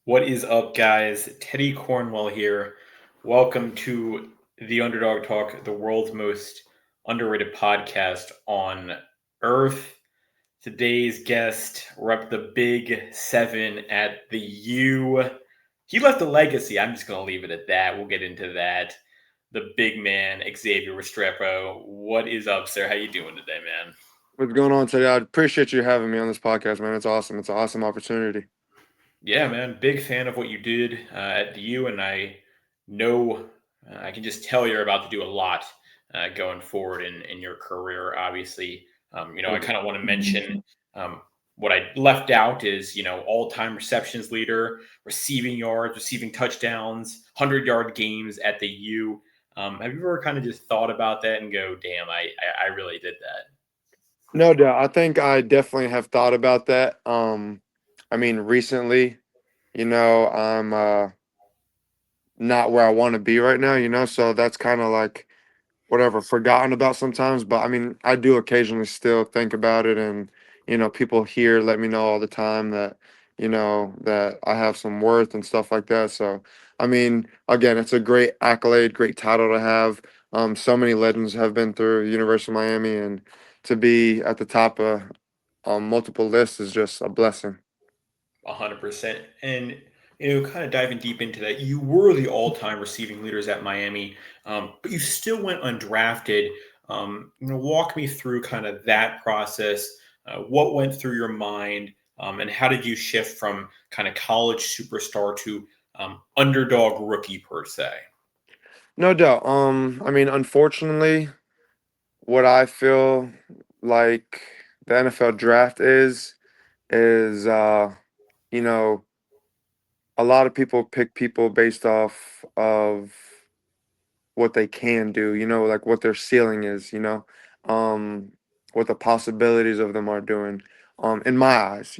What is up, guys? Teddy Cornwell here. Welcome to the Underdog Talk, the world's most underrated podcast on earth. Today's guest, we're up the big seven at the U. He left a legacy. I'm just going to leave it at that. We'll get into that. The big man, Xavier Restrepo. What is up, sir? How you doing today, man? What's going on today? I appreciate you having me on this podcast, man. It's awesome. It's an awesome opportunity. Yeah, man, big fan of what you did at the U, and I know I can just tell you're about to do a lot going forward in your career. Obviously, I kind of want to mention um, what I left out is all-time receptions leader, receiving yards, receiving touchdowns, 100-yard games at the U. Have you ever kind of just thought about that and go, "Damn, I really did that." No doubt. I think I definitely have thought about that. I mean, recently, I'm not where I want to be right now, so that's kind of like whatever forgotten about sometimes. But I mean, I do occasionally still think about it, and people here let me know all the time that that I have some worth and stuff like that. So I mean, again, it's a great accolade, great title to have. So many legends have been through University of Miami, and to be at the top of multiple lists is just a blessing. 100%. And kind of diving deep into that, you were the all-time receiving leaders at Miami, but you still went undrafted. Walk me through kind of that process. What went through your mind, and how did you shift from kind of college superstar to underdog rookie per se? No doubt. I mean, unfortunately, what I feel like the NFL draft is you know a lot of people pick people based off of what they can do, like what their ceiling is, um, what the possibilities of them are doing, in my eyes,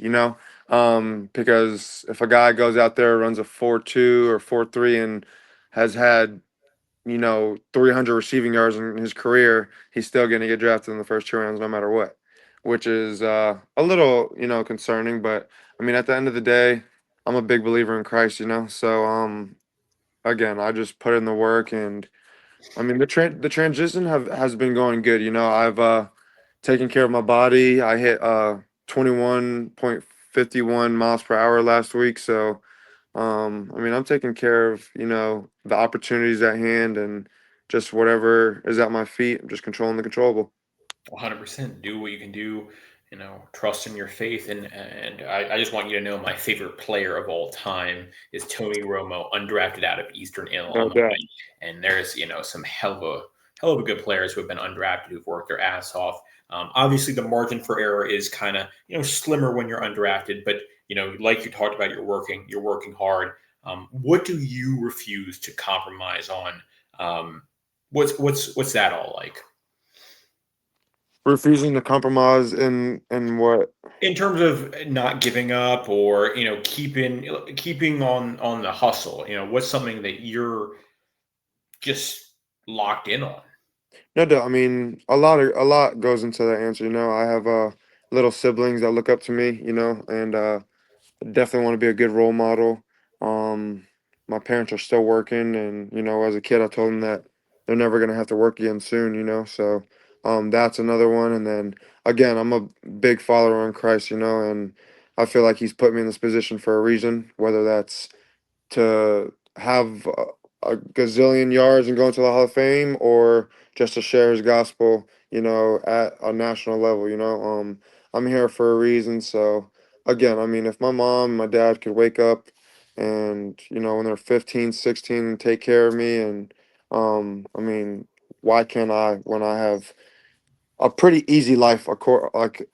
because if a guy goes out there, runs a 4.2 or 4.3 and has had 300 receiving yards in his career, he's still going to get drafted in the first two rounds no matter what, which is a little, concerning. But I mean, at the end of the day, I'm a big believer in Christ, so again, I just put in the work, and I mean, the transition has been going good. I've taken care of my body. I hit 21.51 miles per hour last week, so I mean, I'm taking care of, the opportunities at hand, and just whatever is at my feet. I'm just controlling the controllable. 100% do what you can do, trust in your faith. And I just want you to know my favorite player of all time is Tony Romo, undrafted out of Eastern No Illinois. doubt. And there's, some hell of a good players who have been undrafted who've worked their ass off. Obviously, the margin for error is kind of, slimmer when you're undrafted, but, like you talked about, you're working hard. What do you refuse to compromise on? What's that all like? Refusing to compromise in what? In terms of not giving up or keeping on the hustle, what's something that you're just locked in on? No doubt. I mean, a lot goes into that answer. I have little siblings that look up to me. And definitely want to be a good role model. Um, my parents are still working, and as a kid, I told them that they're never gonna have to work again soon. So that's another one. And then again, I'm a big follower in Christ. And I feel like He's put me in this position for a reason, whether that's to have a gazillion yards and go into the Hall of Fame, or just to share His gospel, at a national level. I'm here for a reason. So again, I mean, if my mom and my dad could wake up and when they're 15, 16, and take care of me, and I mean, why can't I when I have a pretty easy life, like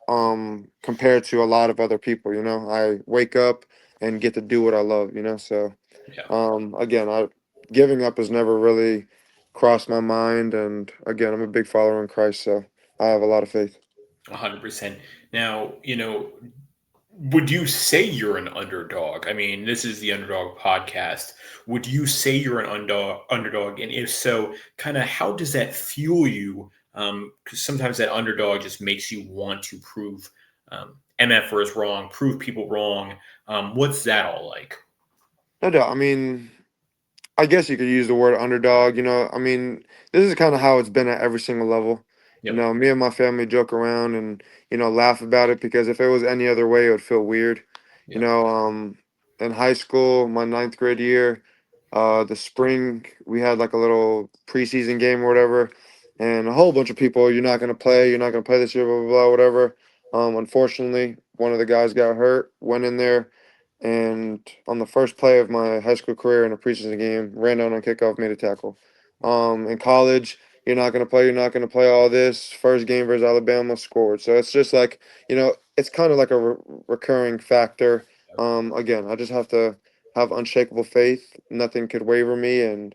compared to a lot of other people? I wake up and get to do what I love. So Yeah, again, I giving up has never really crossed my mind, and again, I'm a big follower in Christ, so I have a lot of faith. 100%. Now, would you say you're an underdog? I mean, this is the Underdog podcast. Would you say you're an underdog? And if so, kind of how does that fuel you? Because sometimes that underdog just makes you want to prove MFers wrong, prove people wrong. What's that all like? No doubt. I mean, I guess you could use the word underdog. I mean, this is kind of how it's been at every single level. Yep. Me and my family joke around and laugh about it because if it was any other way, it would feel weird. You Yep. know, um, in high school, my ninth grade year, the spring we had like a little preseason game or whatever, and a whole bunch of people, you're not gonna play this year, blah blah blah, whatever. Unfortunately, one of the guys got hurt, went in there and on the first play of my high school career in a preseason game, ran down on kickoff, made a tackle. In college, you're not gonna play all this. First game versus Alabama, scored. So it's just like, it's kind of like a recurring factor. Again, I just have to have unshakable faith. Nothing could waver me, and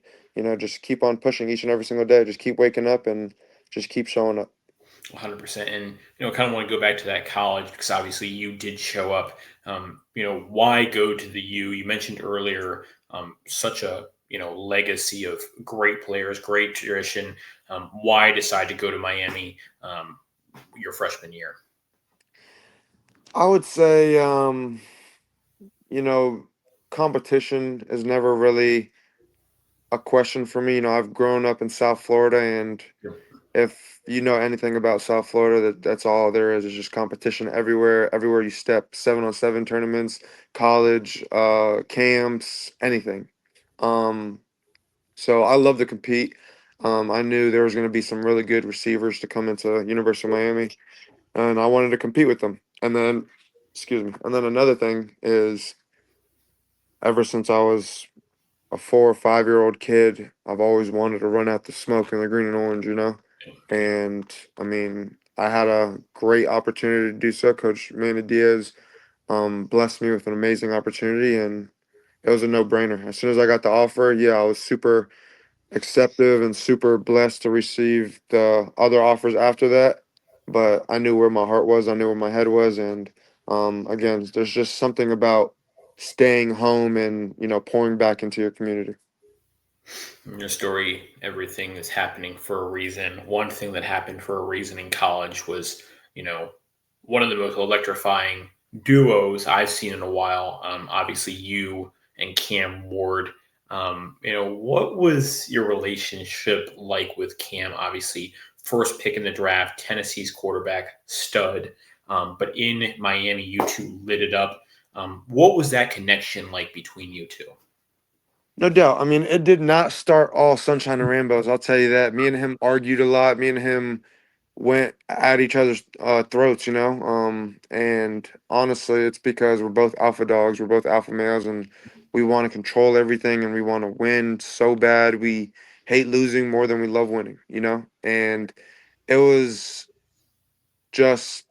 just keep on pushing each and every single day. Just keep waking up and just keep showing up. 100%. And, kind of want to go back to that college because obviously you did show up. Why go to the U? You mentioned earlier such a, legacy of great players, great tradition. Why decide to go to Miami your freshman year? I would say, you know, competition is never really a question for me. I've grown up in South Florida, and if you know anything about South Florida, that's all there is just competition everywhere. Everywhere you step, 7-on-7 tournaments, college, camps, anything. Um, so I love to compete. I knew there was going to be some really good receivers to come into University of Miami, and I wanted to compete with them. And then, excuse me. And then another thing is, ever since I was a 4 or 5 year old kid, I've always wanted to run out the smoke in the green and orange. And I mean, I had a great opportunity to do so. Coach Manny Diaz blessed me with an amazing opportunity, and it was a no brainer. As soon as I got the offer, yeah, I was super acceptive and super blessed to receive the other offers after that. But I knew where my heart was, I knew where my head was, and again, there's just something about staying home and pouring back into your community. In your story, everything is happening for a reason. One thing that happened for a reason in college was, you know, one of the most electrifying duos I've seen in a while. Obviously, you and Cam Ward. What was your relationship like with Cam? Obviously, first pick in the draft, Tennessee's quarterback, stud. But in Miami, you two lit it up. What was that connection like between you two? No doubt. I mean, it did not start all sunshine and rainbows. I'll tell you that. Me and him argued a lot. Me and him went at each other's throats. And honestly, it's because we're both alpha dogs. We're both alpha males, and we want to control everything, and we want to win so bad. We hate losing more than we love winning. And it was just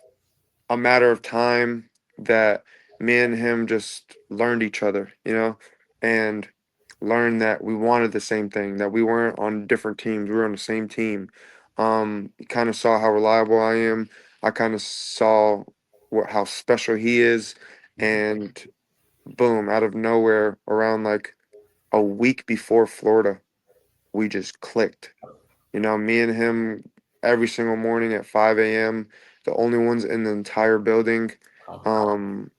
a matter of time that me and him just learned each other, and learned that we wanted the same thing, that we weren't on different teams, we were on the same team. You kind of saw how reliable I am. I kind of saw how special he is, and boom, out of nowhere, around like a week before Florida, we just clicked. Me and him every single morning at 5 a.m., the only ones in the entire building, um,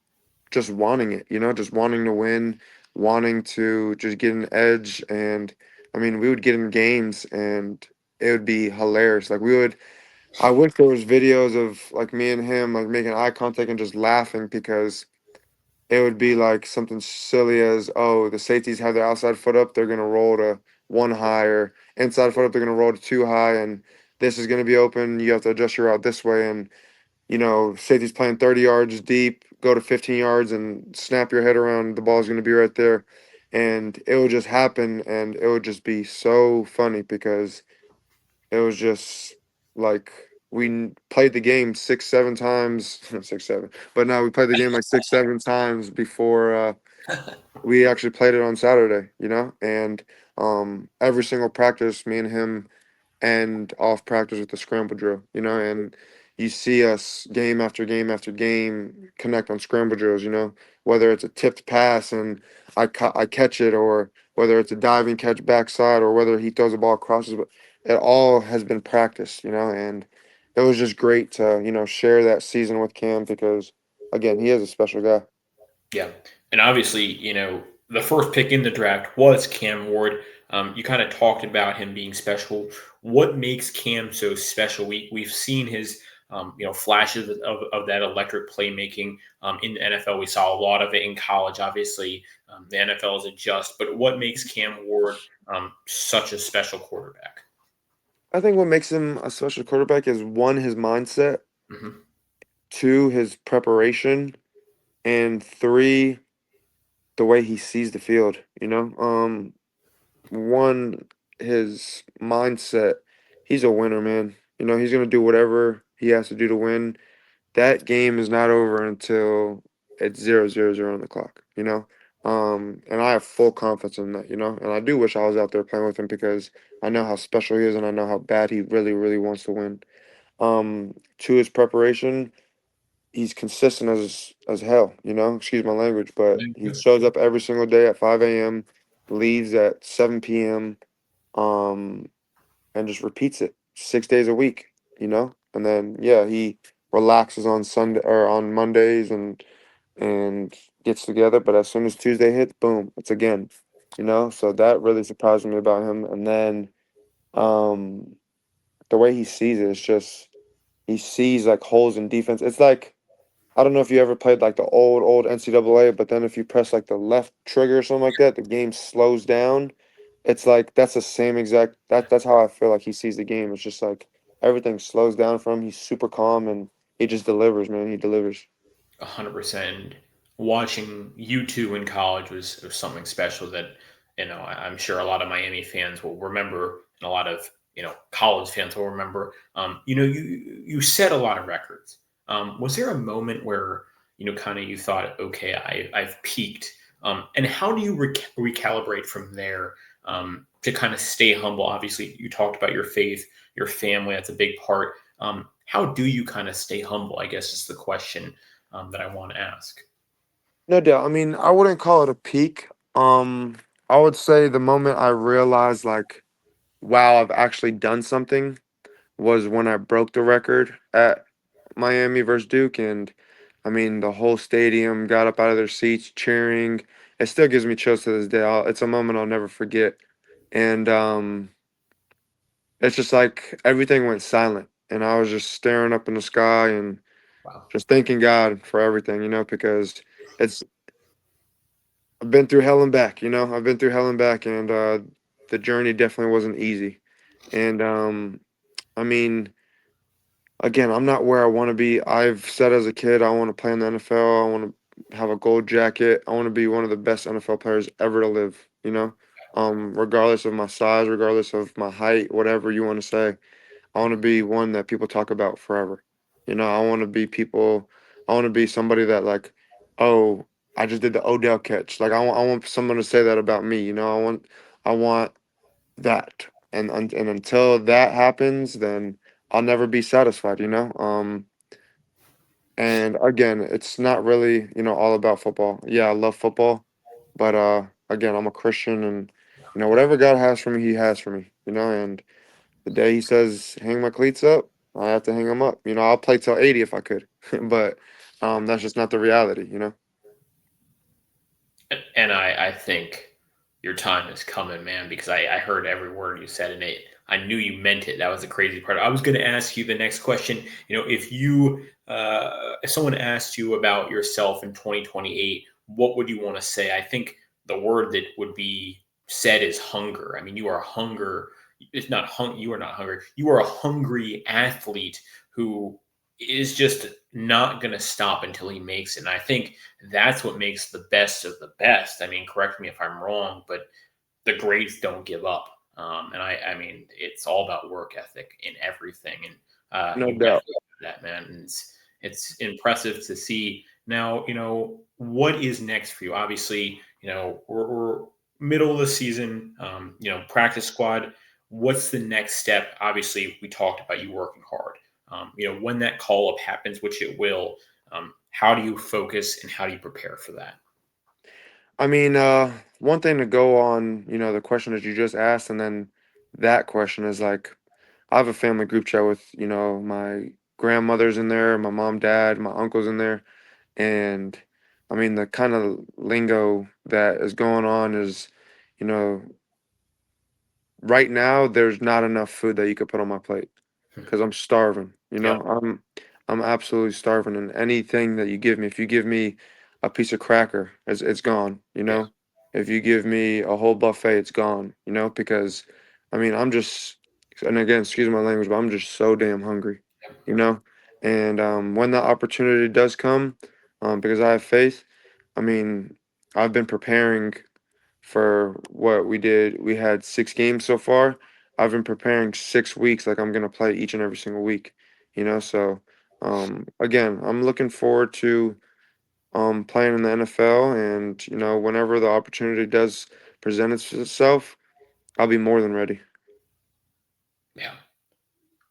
just wanting it, just wanting to win, wanting to just get an edge. And I mean, we would get in games and it would be hilarious. I wish there was videos of like me and him like making eye contact and just laughing because it would be like something silly as, oh, the safeties have their outside foot up, they're gonna roll to one high, or inside foot up, they're gonna roll to two high, and this is gonna be open. You have to adjust your route this way, and safety's playing 30 yards deep, go to 15 yards and snap your head around. The ball's gonna be right there, and it would just happen, and it would just be so funny because it was just like played the game 6, 7 times, not 6, 7, but now we played the game like 6, 7 times before we actually played it on Saturday. And every single practice, me and him and off practice with the scramble drill, and you see us game after game after game connect on scramble drills, whether it's a tipped pass and I catch it, or whether it's a diving catch backside, or whether he throws the ball across, but it all has been practiced, and it was just great to share that season with Cam because again, he is a special guy. Yeah. And obviously, the first pick in the draft was Cam Ward. You kind of talked about him being special. What makes Cam so special? We've seen his flashes of that electric playmaking in the NFL. We saw a lot of it in college. Obviously, the NFL is a just. But what makes Cam Ward such a special quarterback? I think what makes him a special quarterback is one, his mindset, Hmm. two, his preparation, and three, the way he sees the field. One, his mindset. He's a winner, man. He's gonna do whatever he has to do to win. That game is not over until it's 0-0-0 on the clock. And I have full confidence in that. And I do wish I was out there playing with him because I know how special he is and I know how bad he really, really wants to win. To his preparation, he's consistent as hell. Excuse my language, but he shows up every single day at 5 a.m., leaves at 7 p.m., um, and just repeats it 6 days a week. And then yeah, he relaxes on Sunday or on Mondays and gets together. But as soon as Tuesday hits, boom, it's again. So that really surprised me about him. And then um, the way he sees it, it's just he sees like holes in defense. It's like I don't know if you ever played like the old NCAA, but then if you press like the left trigger or something like that, the game slows down. It's like that's the same exact that's how I feel like he sees the game. It's just like everything slows down for him. He's super calm and he just delivers, man. He delivers. 100%. Watching you two in college was something special that I'm sure a lot of Miami fans will remember, and a lot of college fans will remember. You set a lot of records. Was there a moment where kind of you thought, okay, I've peaked, and how do you recalibrate from there to kind of stay humble? Obviously, you talked about your faith, your family. That's a big part. How do you kind of stay humble? I guess is the question that I want to ask. No doubt. I mean, I wouldn't call it a peak. I would say the moment I realized like, wow, I've actually done something was when I broke the record at Miami versus Duke, and I mean the whole stadium got up out of their seats cheering. It still gives me chills to this day. It's a moment I'll never forget, and it's just like everything went silent, and I was just staring up in the sky and Wow. just thanking God for everything, because it's I've been through hell and back. I've been through hell and back, and the journey definitely wasn't easy, and I mean. Again, I'm not where I want to be. I've said as a kid I want to play in the NFL. I want to have a gold jacket. I want to be one of the best NFL players ever to live. Regardless of my size, regardless of my height, whatever you want to say. I want to be one that people talk about forever. I want to be people I want to be somebody that like, oh, I just did the Odell catch. Like I want someone to say that about me. I want that. And until that happens, then I'll never be satisfied. And again, it's not really, all about football. Yeah, I love football, but again, I'm a Christian and whatever God has for me, he has for me. And the day he says hang my cleats up, I have to hang them up. I'll play till 80 if I could. But that's just not the reality. And I think your time is coming, man, because I heard every word you said, and I knew you meant it. That was the crazy part. I was going to ask you the next question. If someone asked you about yourself in 2028, what would you want to say? I think the word that would be said is hunger. I mean, you are hunger. It's not hung. You are not hungry. You are a hungry athlete who is just not going to stop until he makes it. And I think that's what makes the best of the best. I mean, correct me if I'm wrong, but the greats don't give up. And I mean, it's all about work ethic in everything. And No you doubt. definitely have that, man. And it's impressive to see. Now, what is next for you? Obviously, we're middle of the season, practice squad. What's the next step? Obviously, we talked about you working hard. When that call up happens, which it will, how do you focus and how do you prepare for that? I mean, one thing to go on, the question that you just asked, and then that question is like, I have a family group chat with, my grandmother's in there, my mom, dad, my uncle's in there, and I mean, the kind of lingo that is going on is, you know, right now there's not enough food that you could put on my plate because I'm starving. Yep. I'm absolutely starving, and anything that you give me, if you give me a piece of cracker, it's gone. Yeah. If you give me a whole buffet, it's gone. Because I mean, I'm just, and again, excuse my language, but I'm just so damn hungry. You know, and when that opportunity does come, because I have faith, I mean, I've been preparing for what we did. We had 6 games so far. I've been preparing 6 weeks like I'm gonna play each and every single week. So again, I'm looking forward to playing in the NFL, and whenever the opportunity does present itself, I'll be more than ready. Yeah.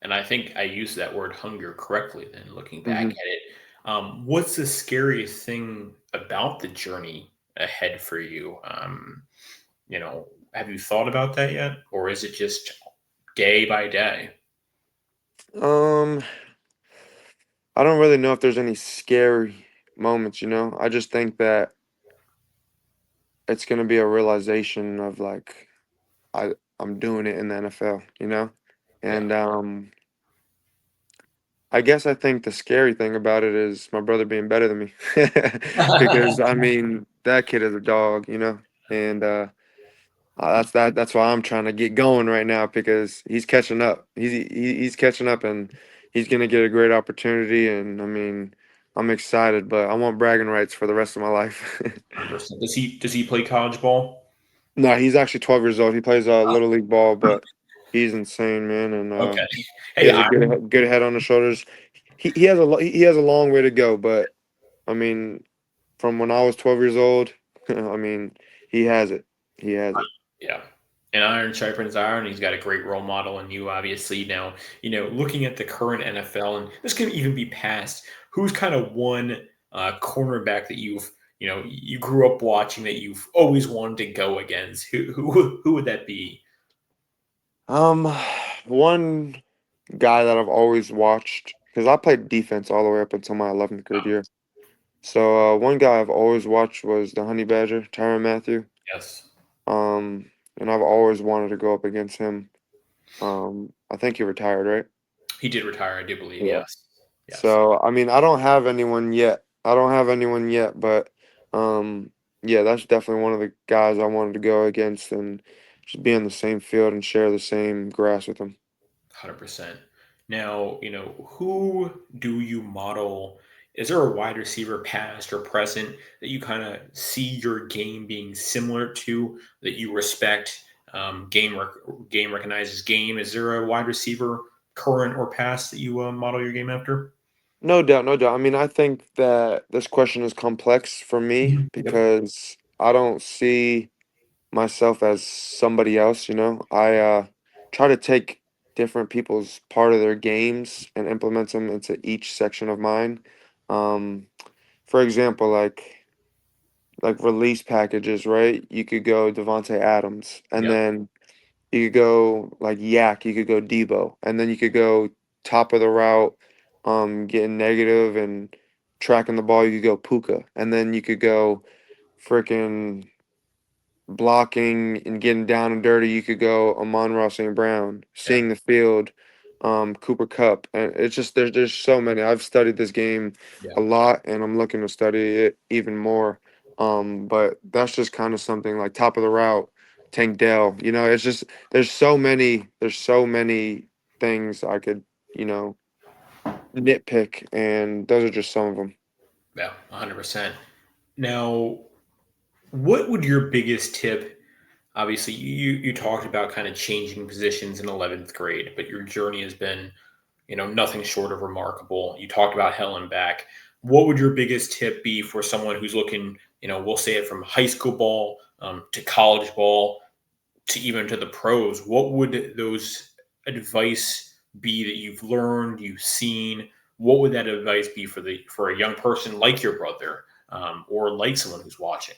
And I think I used that word hunger correctly then looking back hmm at it. What's the scariest thing about the journey ahead for you? Have you thought about that yet? Or is it just day by day? Um, I don't really know if there's any scary moments. I just think that it's gonna be a realization of like I'm doing it in the NFL. Yeah. And I guess I think the scary thing about it is my brother being better than me. Because I mean, that kid is a dog. And that's why I'm trying to get going right now because he's catching up. He's catching up and he's gonna get a great opportunity, and I mean, I'm excited, but I want bragging rights for the rest of my life. 100%. Does he play college ball? No, he's actually 12 years old. He plays little league ball, but he's insane, man, and Okay. he Hey, has a good head on his shoulders. He has he has a long way to go, but I mean, from when I was 12 years old, I mean, he has it. He has it. yeah. And iron sharpens iron. He's got a great role model in you, obviously. Now, looking at the current NFL, and this can even be past, who's kind of one cornerback that you grew up watching that you've always wanted to go against? Who would that be? Um, one guy that I've always watched because I played defense all the way up until my 11th grade year. So one guy I've always watched was the Honey Badger, Tyrann Matthew. Yes. And I've always wanted to go up against him. I think he retired, right? He did retire, I do believe. Yeah. Yes. Yes. So I mean, I don't have anyone yet. I don't have anyone yet, but um, yeah, that's definitely one of the guys I wanted to go against and just be on the same field and share the same grass with him. 100%. Now, who do you model? Is there a wide receiver, past or present, that you kind of see your game being similar to, that you respect? Game recognizes game. Is there a wide receiver, current or past, that you model your game after? No doubt, no doubt. I mean, I think that this question is complex for me Yep. because I don't see myself as somebody else. I try to take different people's part of their games and implement them into each section of mine. Um, for example, like release packages, right? You could go Devonte Adams, and Yep. then you could go like Yak, you could go Debo, and then you could go top of the route, getting negative and tracking the ball. You could go Puka, and then you could go freaking blocking and getting down and dirty. You could go Amon-Ra St. Brown, Yeah. seeing the field, Cooper Cup, and it's just there's so many. I've studied this game Yeah. a lot, and I'm looking to study it even more. But that's just kind of something like top of the route, Tank Dell. It's just there's so many things I could you know nitpick, and those are just some of them. Yeah. 100%. Now, what would your biggest tip? Obviously, you talked about kind of changing positions in 11th grade, but your journey has been, nothing short of remarkable. You talked about hell and back. What would your biggest tip be for someone who's looking, we'll say it from high school ball to college ball to even to the pros? What would those advice be that you've learned, you've seen? What would that advice be for a young person like your brother, or like someone who's watching?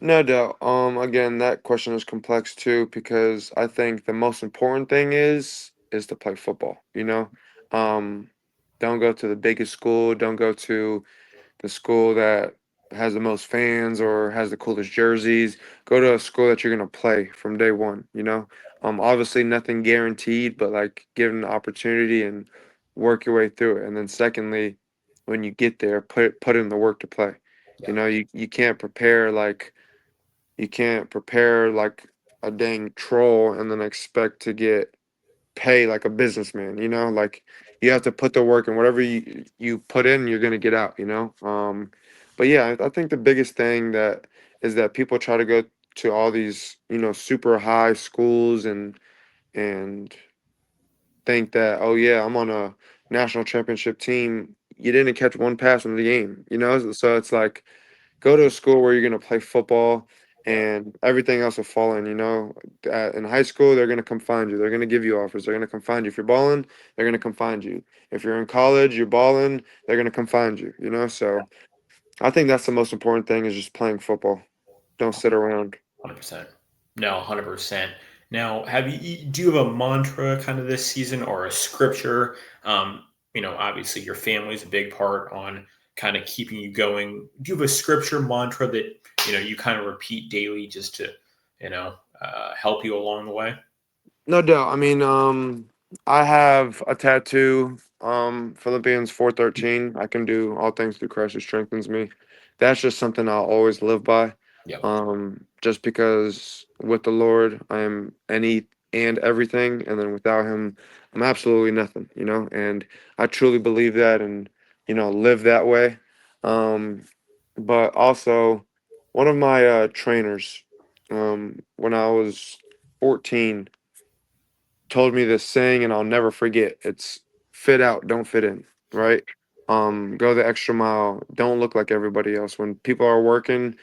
No doubt. Again, that question is complex too because I think the most important thing is to play football. Um, don't go to the biggest school. Don't go to the school that has the most fans or has the coolest jerseys. Go to a school that you're gonna play from day one. Obviously nothing guaranteed, but like given the opportunity and work your way through it. And then secondly, when you get there, put in the work to play. Yeah. You can't prepare like a dang troll and then expect to get pay like a businessman, like you have to put the work and whatever you put in, you're gonna get out, but yeah, I think the biggest thing that is that people try to go to all these, super high schools and think that, oh yeah, I'm on a national championship team. You didn't catch one pass in the game, so it's like go to a school where you're going to play football Yeah. and everything else will fall in. In high school, they're going to come find you. They're going to give you offers. They're going to come find you. If you're balling, they're going to come find you. If you're in college, you're balling, they're going to come find you. So I think that's the most important thing is just playing football. Don't sit around. 100%. No, 100%. Now, do you have a mantra kind of this season or a scripture? Obviously your family's a big part on kind of keeping you going. Do you have a scripture mantra that, you kind of repeat daily just to, help you along the way? No doubt. I mean, I have a tattoo, Philippians 4:13. I can do all things through Christ who strengthens me. That's just something I'll always live by. Yep. Just because with the Lord I am any and everything, and then without him, I'm absolutely nothing. And I truly believe that and live that way. Um, but also one of my trainers, when I was 14 told me this saying and I'll never forget. It's fit out, don't fit in, right? Go the extra mile. Don't look like everybody else. When people are working,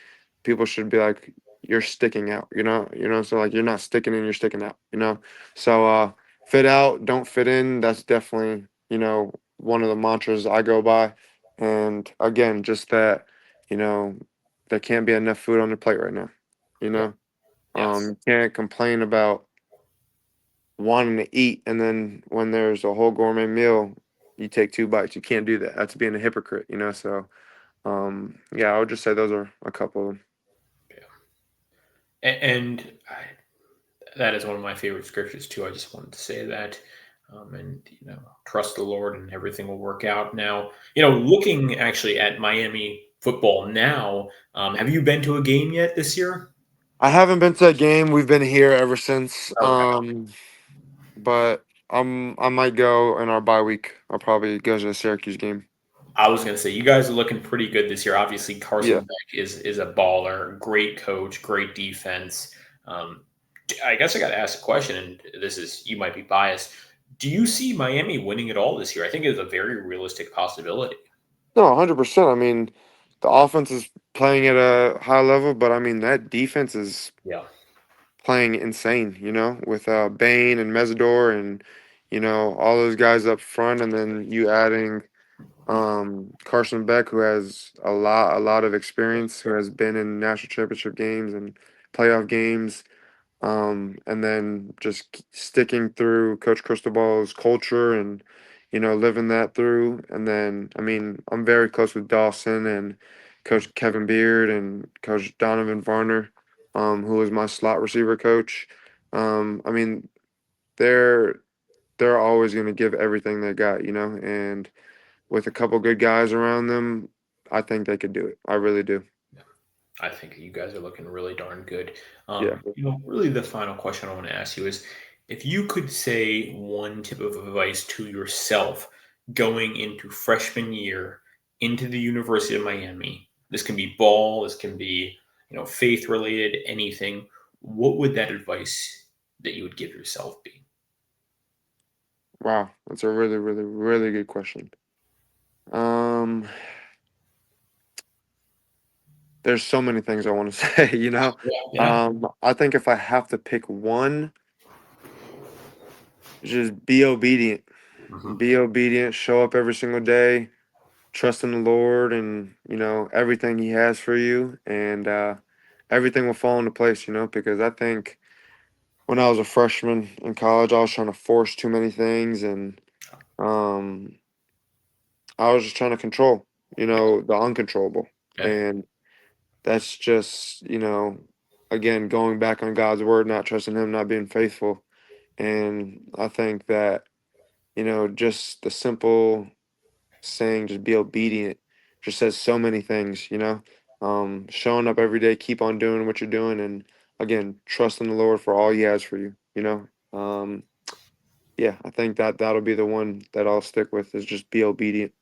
people should be like, you're sticking out, so like you're not sticking in, you're sticking out. So fit out, don't fit in, that's definitely, one of the mantras I go by. And again, just that, you know, there can't be enough food on the plate right now. You Yep. know, Yes. you can't complain about wanting to eat and then when there's a whole gourmet meal you take two bites. You can't do that. That's being a hypocrite. So yeah, I would just say those are a couple of them. Yeah. And that is one of my favorite scriptures too. I just wanted to say that. And trust the Lord and everything will work out. Now, looking actually at Miami football now, have you been to a game yet this year? I haven't been to a game. We've been here ever since, Okay. but I might go in our bye week. I'll probably go to the Syracuse game. I was gonna say you guys are looking pretty good this year. Obviously, Yeah. Carson Beck is a baller, great coach, great defense. Um, I guess I got to ask a question, and this is you might be biased. Do you see Miami winning it all this year? I think it's a very realistic possibility. No, 100%. I mean, the offense is playing at a high level, but I mean that defense is Yeah, playing insane, with Bain and Mesidor and all those guys up front, and then you adding Carson Beck, who has a lot of experience, who has been in national championship games and playoff games, and then just sticking through Coach Cristobal's culture and living that through. And then I mean I'm very close with Dawson and Coach Kevin Beard and Coach Donovan Varner, who is my slot receiver coach. I mean they're they're always going to give everything they got, and with a couple good guys around them, I think they could do it. I really do. I think you guys are looking really darn good. Yeah. Really, the final question I want to ask you is, if you could say one tip of advice to yourself going into freshman year into the University of Miami, this can be ball, this can be faith related, anything. What would that advice that you would give yourself be? Wow, that's a really, really, really good question. Um, there's so many things I want to say. Yeah, yeah. I think if I have to pick one, just be obedient. Mhm. Be obedient. Show up every single day. Trust in the Lord, and everything He has for you, and everything will fall into place. Because I think when I was a freshman in college, I was trying to force too many things, and um, I was just trying to control, the uncontrollable. Yeah, And that's just, again, going back on God's word, not trusting Him, not being faithful. And I think that, just the simple saying, just be obedient, just says so many things. Showing up every day, keep on doing what you're doing, and again, trusting the Lord for all He has for you. Yeah, I think that that'll be the one that I'll stick with is just be obedient.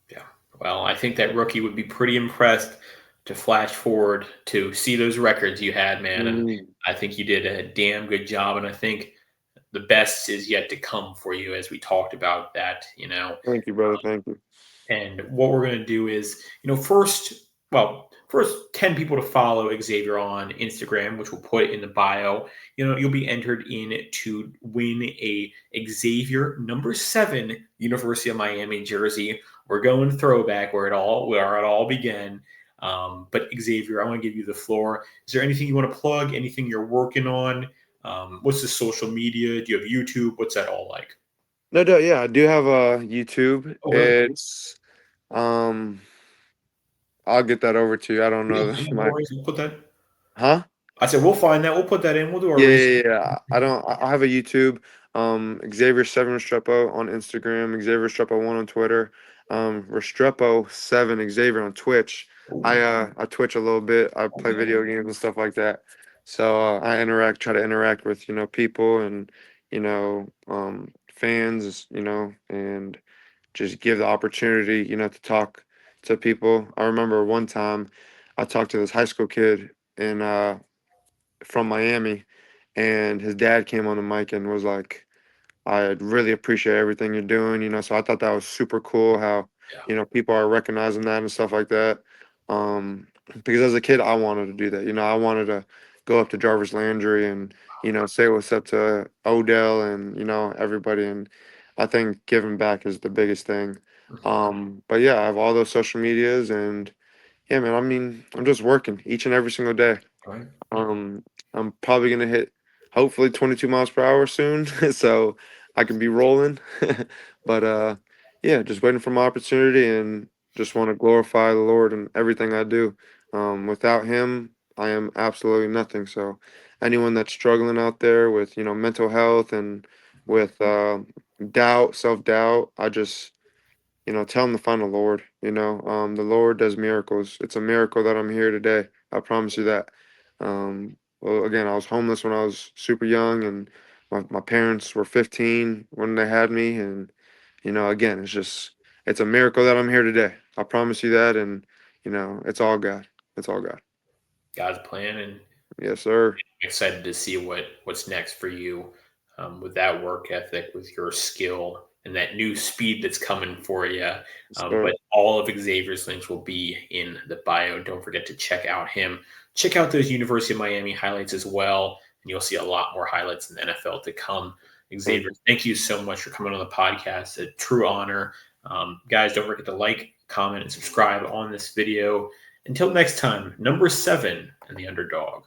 Yeah. Well, I think that rookie would be pretty impressed to flash forward to see those records you had, man. And Mm, I think you did a damn good job. And I think the best is yet to come for you, as we talked about that. thank you, brother. Thank you. And what we're going to do is, first 10 people to follow Xavier on Instagram, which we'll put in the bio. You'll be entered in to win a Xavier number 7 University of Miami jersey. We're going throwback where it all began. But Xavier, I want to give you the floor. Is there anything you want to plug? Anything you're working on? What's the social media? Do you have YouTube? What's that all like? No, no, yeah, I do have a YouTube. Oh, really? It's um, I'll get that over to you. I don't Yeah, know yeah, no my, worries. We'll put that. huh? I said we'll find that. We'll put that in. We'll do our Yeah, research. yeah, yeah. I don't. I have a YouTube. Xavier Seven Restrepo on Instagram. Xavier Restrepo one on Twitter. Restrepo Seven Xavier on Twitch. I Twitch a little bit. I play Okay. video games and stuff like that. So I try to interact with people and fans. And just give the opportunity to talk to people. I remember one time I talked to this high school kid in from Miami, and his dad came on the mic and was like, "I really appreciate everything you're doing." So I thought that was super cool how Yeah. people are recognizing that and stuff like that. Because as a kid, I wanted to do that. I wanted to go up to Jarvis Landry and say what's up to Odell and everybody. And I think giving back is the biggest thing. Mhm. But yeah, I have all those social medias and yeah, man. I mean, I'm just working each and every single day. All right. Um, I'm probably gonna hit hopefully 22 miles per hour soon, so I can be rolling. But yeah, just waiting for my opportunity and just want to glorify the Lord in everything I do. Without Him, I am absolutely nothing. So anyone that's struggling out there with mental health and with doubt, self doubt, I just tell them to find the Lord. The Lord does miracles. It's a miracle that I'm here today. I promise you that. Well, again, I was homeless when I was super young, and my parents were 15 when they had me. And, again, it's a miracle that I'm here today. I promise you that. And, it's all God. It's all God. God's plan, and Yes, sir. I'm excited to see what's next for you with that work ethic, with your skill, and that new speed that's coming for you. Yes, But sir. all of Xavier's links will be in the bio. Don't forget to check out him. Check out those University of Miami highlights as well, and you'll see a lot more highlights in the NFL to come. Thank Xavier, you. thank you so much for coming on the podcast. A true honor. Guys, don't forget to like, comment, and subscribe on this video. Until next time, number 7 and the underdog.